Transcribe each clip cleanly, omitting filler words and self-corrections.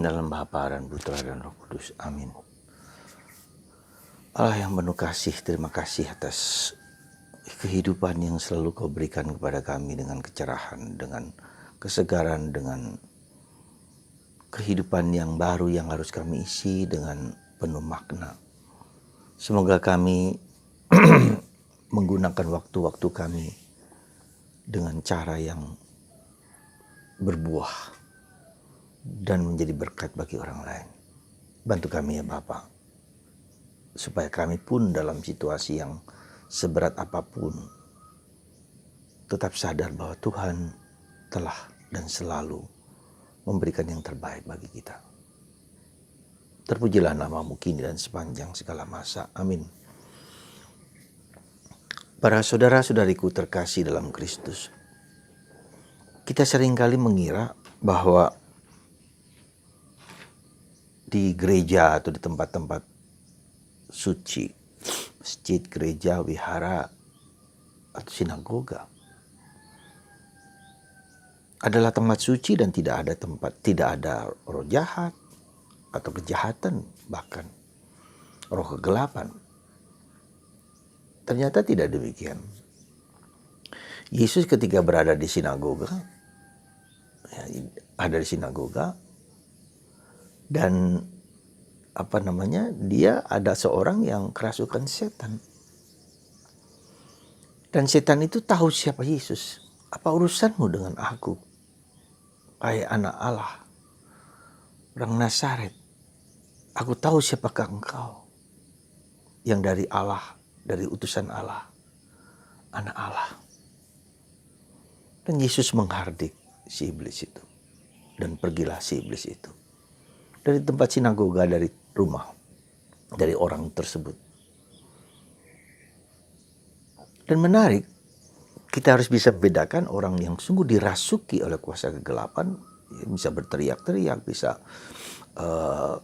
Dalam Bapa dan Putra dan Roh Kudus. Amin. Allah yang penuh kasih, terima kasih atas kehidupan yang selalu Kau berikan kepada kami dengan kecerahan, dengan kesegaran, dengan kehidupan yang baru yang harus kami isi dengan penuh makna. Semoga kami menggunakan waktu-waktu kami dengan cara yang berbuah dan menjadi berkat bagi orang lain. Bantu kami ya Bapa, supaya kami pun dalam situasi yang seberat apapun tetap sadar bahwa Tuhan telah dan selalu memberikan yang terbaik bagi kita. Terpujilah nama-Mu kini dan sepanjang segala masa. Amin. Para saudara-saudariku terkasih dalam Kristus, kita seringkali mengira bahwa di gereja atau di tempat-tempat suci, masjid, gereja, wihara, atau sinagoga adalah tempat suci dan tidak ada roh jahat atau kejahatan, bahkan roh kegelapan. Ternyata tidak demikian. Yesus ketika berada di sinagoga, dan dia ada seorang yang kerasukan setan. Dan setan itu tahu siapa Yesus. Apa urusanmu dengan aku? Hai anak Allah, orang Nazaret. Aku tahu siapakah engkau. Yang dari Allah, dari utusan Allah, anak Allah. Dan Yesus menghardik si iblis itu. Dan pergilah si iblis itu dari tempat sinagoga, dari rumah, dari orang tersebut. Dan menarik, kita harus bisa membedakan orang yang sungguh dirasuki oleh kuasa kegelapan, bisa berteriak-teriak, bisa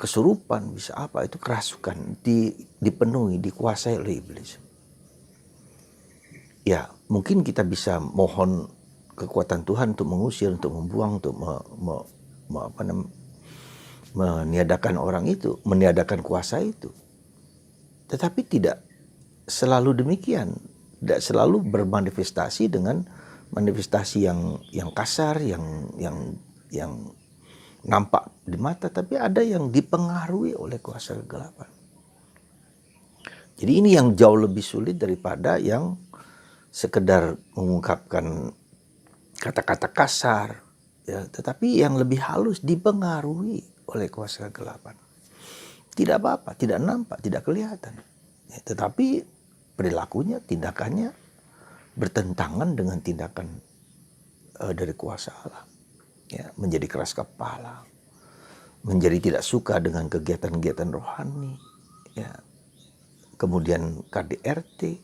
kesurupan, bisa apa, itu kerasukan, dipenuhi, dikuasai oleh iblis. Ya, mungkin kita bisa mohon kekuatan Tuhan untuk mengusir, untuk membuang, untuk meniadakan orang itu, meniadakan kuasa itu. Tetapi tidak selalu demikian. Tidak selalu bermanifestasi dengan manifestasi yang kasar, yang nampak di mata, tapi ada yang dipengaruhi oleh kuasa kegelapan. Jadi ini yang jauh lebih sulit daripada yang sekedar mengungkapkan kata-kata kasar, ya, tetapi yang lebih halus dipengaruhi oleh kuasa kegelapan. Tidak apa-apa, tidak nampak, tidak kelihatan. Ya, tetapi perilakunya, tindakannya bertentangan dengan tindakan dari kuasa Allah. Ya, menjadi keras kepala, menjadi tidak suka dengan kegiatan-kegiatan rohani, ya. Kemudian KDRT,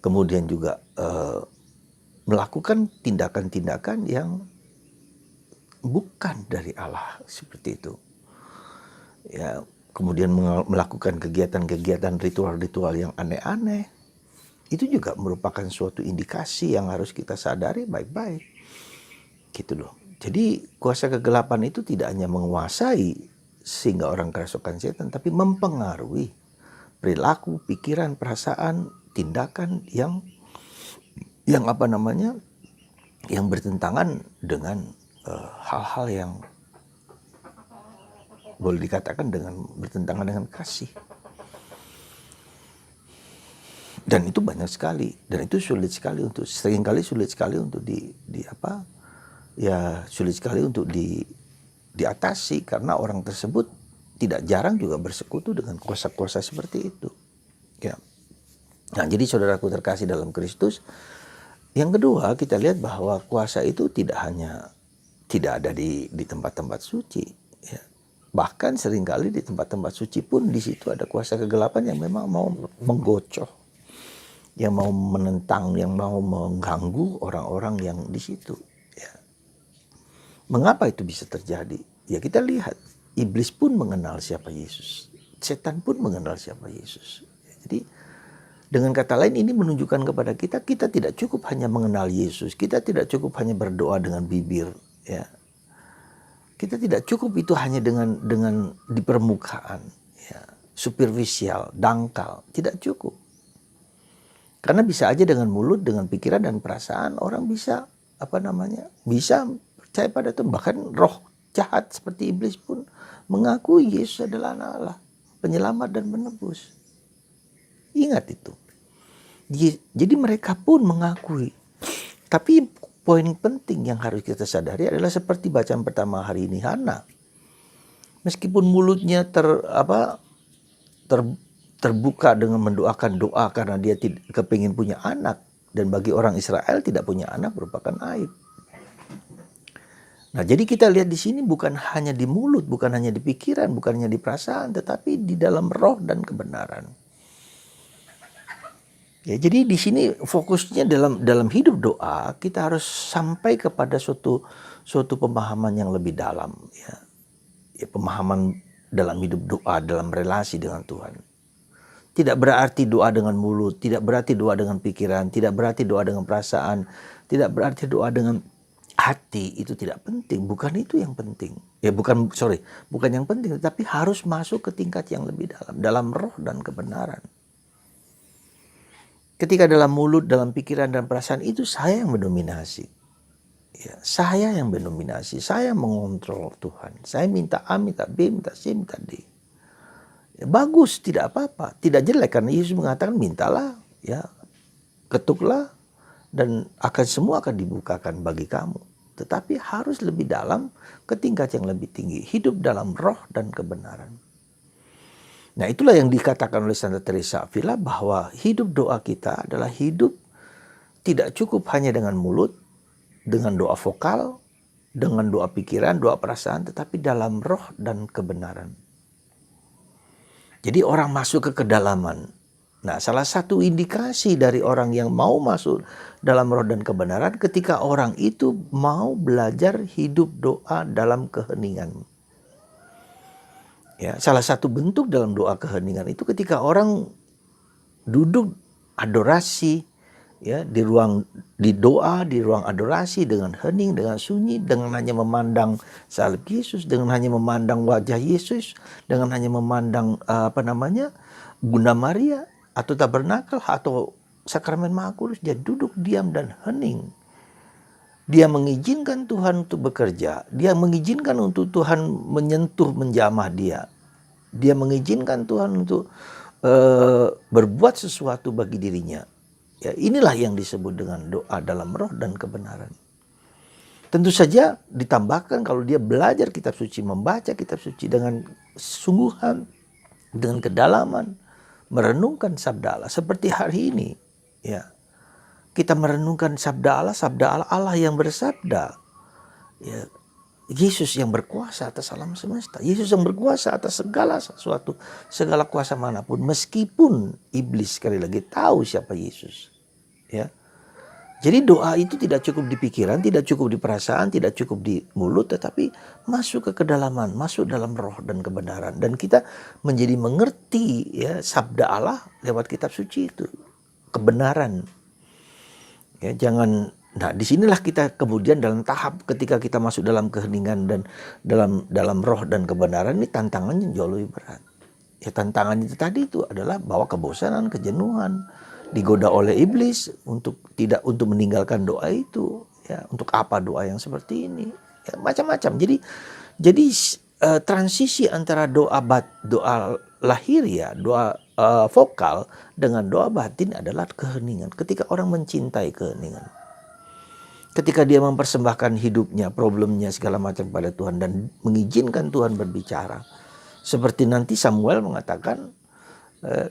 kemudian juga melakukan tindakan-tindakan yang bukan dari Allah seperti itu. Ya, kemudian melakukan kegiatan-kegiatan ritual-ritual yang aneh-aneh. Itu juga merupakan suatu indikasi yang harus kita sadari baik-baik. Gitu loh. Jadi kuasa kegelapan itu tidak hanya menguasai sehingga orang kerasukan setan, tapi mempengaruhi perilaku, pikiran, perasaan, tindakan yang yang bertentangan dengan hal-hal yang boleh dikatakan bertentangan dengan kasih. Dan itu banyak sekali, dan itu seringkali sulit sekali untuk sulit sekali untuk diatasi, karena orang tersebut tidak jarang juga bersekutu dengan kuasa-kuasa seperti itu. Ya. Nah, jadi saudaraku terkasih dalam Kristus, yang kedua kita lihat bahwa kuasa itu tidak ada di tempat-tempat suci. Ya. Bahkan seringkali di tempat-tempat suci pun di situ ada kuasa kegelapan yang memang mau menggocoh, yang mau menentang, yang mau mengganggu orang-orang yang di situ. Ya. Mengapa itu bisa terjadi? Ya, kita lihat, iblis pun mengenal siapa Yesus, setan pun mengenal siapa Yesus. Ya, jadi dengan kata lain ini menunjukkan kepada kita tidak cukup hanya mengenal Yesus, kita tidak cukup hanya berdoa dengan bibir. Ya. Kita tidak cukup itu hanya dengan di permukaan, ya, superficial, dangkal, tidak cukup. Karena bisa aja dengan mulut, dengan pikiran dan perasaan orang bisa bisa percaya pada Tuhan. Bahkan roh jahat seperti iblis pun mengakui Yesus adalah anak Allah, penyelamat dan menebus. Ingat itu. Jadi mereka pun mengakui. Tapi poin penting yang harus kita sadari adalah seperti bacaan pertama hari ini Hana. Meskipun mulutnya terbuka dengan mendoakan doa karena dia kepingin punya anak. Dan bagi orang Israel tidak punya anak merupakan aib. Nah, jadi kita lihat di sini bukan hanya di mulut, bukan hanya di pikiran, bukan hanya di perasaan, tetapi di dalam roh dan kebenaran. Ya, jadi di sini fokusnya dalam hidup doa kita harus sampai kepada suatu pemahaman yang lebih dalam, ya. Ya, pemahaman dalam hidup doa, dalam relasi dengan Tuhan. Tidak berarti doa dengan mulut, tidak berarti doa dengan pikiran, tidak berarti doa dengan perasaan, tidak berarti doa dengan hati. Itu tidak penting, bukan itu yang penting. Ya bukan yang penting, tapi harus masuk ke tingkat yang lebih dalam roh dan kebenaran. Ketika dalam mulut, dalam pikiran dan perasaan itu saya yang mendominasi. Ya, saya yang mendominasi, saya mengontrol Tuhan. Saya minta A, minta B, minta C, minta D. Ya, bagus, tidak apa-apa, tidak jelek karena Yesus mengatakan mintalah, ya, ketuklah dan semua akan dibukakan bagi kamu. Tetapi harus lebih dalam ke tingkat yang lebih tinggi, hidup dalam roh dan kebenaran. Nah, itulah yang dikatakan oleh Santa Teresa Avila bahwa hidup doa kita adalah hidup tidak cukup hanya dengan mulut, dengan doa vokal, dengan doa pikiran, doa perasaan, tetapi dalam roh dan kebenaran. Jadi orang masuk ke kedalaman. Nah, salah satu indikasi dari orang yang mau masuk dalam roh dan kebenaran ketika orang itu mau belajar hidup doa dalam keheningan. Ya, salah satu bentuk dalam doa keheningan itu ketika orang duduk adorasi, ya, di ruang adorasi dengan hening, dengan sunyi, dengan hanya memandang salib Yesus, dengan hanya memandang wajah Yesus, dengan hanya memandang Bunda Maria atau tabernakel atau sakramen Maha Kudus. Dia duduk diam dan hening. Dia mengizinkan Tuhan untuk bekerja. Dia mengizinkan untuk Tuhan menyentuh, menjamah dia. Dia mengizinkan Tuhan untuk berbuat sesuatu bagi dirinya. Ya, inilah yang disebut dengan doa dalam roh dan kebenaran. Tentu saja ditambahkan kalau dia belajar kitab suci, membaca kitab suci dengan sungguhan, dengan kedalaman, merenungkan sabda Allah seperti hari ini, ya. Kita merenungkan sabda Allah yang bersabda. Ya, Yesus yang berkuasa atas alam semesta. Yesus yang berkuasa atas segala sesuatu, segala kuasa manapun. Meskipun iblis sekali lagi tahu siapa Yesus. Ya. Jadi doa itu tidak cukup di pikiran, tidak cukup di perasaan, tidak cukup di mulut, tetapi masuk ke kedalaman, masuk dalam roh dan kebenaran. Dan kita menjadi mengerti, ya, sabda Allah lewat kitab suci itu. Kebenaran. Ya, nah, disinilah kita kemudian dalam tahap ketika kita masuk dalam keheningan dan dalam roh dan kebenaran, ini tantangannya jauh lebih berat. Ya, tantangannya tadi itu adalah bahwa kebosanan, kejenuhan, digoda oleh iblis untuk meninggalkan doa itu. Ya, untuk apa doa yang seperti ini? Ya, macam-macam. Jadi transisi antara doa lahiriah, doa vokal dengan doa batin adalah keheningan. Ketika orang mencintai keheningan, ketika dia mempersembahkan hidupnya, problemnya segala macam pada Tuhan dan mengizinkan Tuhan berbicara. Seperti nanti Samuel mengatakan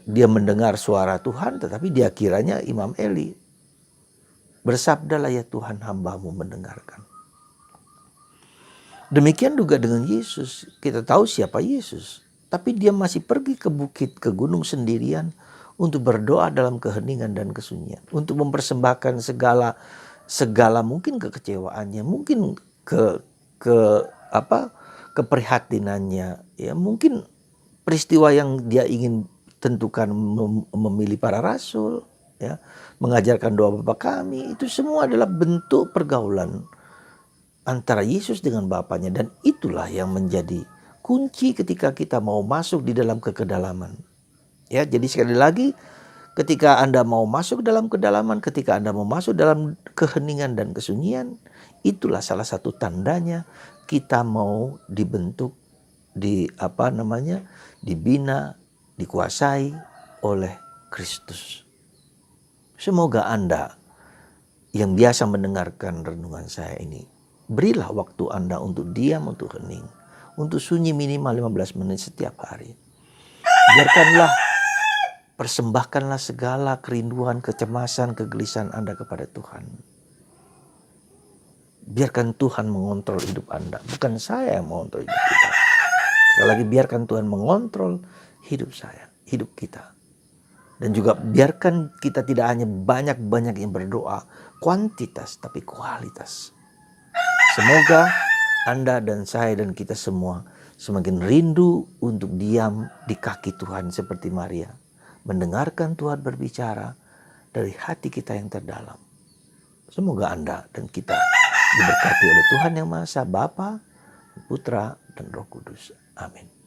dia mendengar suara Tuhan, tetapi dia kiranya Imam Eli. Bersabdalah ya Tuhan, hamba-Mu mendengarkan. Demikian juga dengan Yesus. Kita tahu siapa Yesus. Tapi dia masih pergi ke bukit, ke gunung sendirian untuk berdoa dalam keheningan dan kesunyian. Untuk mempersembahkan segala mungkin kekecewaannya, mungkin keprihatinannya, ya, mungkin peristiwa yang dia ingin tentukan, memilih para rasul, ya, mengajarkan doa Bapa Kami, itu semua adalah bentuk pergaulan antara Yesus dengan Bapanya, dan itulah yang menjadi kunci ketika kita mau masuk di dalam kekedalaman. Ya, jadi sekali lagi, ketika Anda mau masuk dalam kedalaman, ketika Anda mau masuk dalam keheningan dan kesunyian, itulah salah satu tandanya kita mau dibentuk, dibina, dikuasai oleh Kristus. Semoga Anda yang biasa mendengarkan renungan saya ini, berilah waktu Anda untuk diam, untuk hening, untuk sunyi minimal 15 menit setiap hari. Persembahkanlah segala kerinduan, kecemasan, kegelisahan Anda kepada Tuhan. Biarkan Tuhan mengontrol hidup Anda, bukan saya yang mengontrol hidup kita. Sekali lagi, biarkan Tuhan mengontrol hidup saya, hidup kita. Dan juga biarkan kita tidak hanya banyak-banyak yang berdoa, kuantitas tapi kualitas. Semoga Anda dan saya dan kita semua semakin rindu untuk diam di kaki Tuhan seperti Maria. Mendengarkan Tuhan berbicara dari hati kita yang terdalam. Semoga Anda dan kita diberkati oleh Tuhan Yang Maha Esa, Bapa, Putra, dan Roh Kudus. Amin.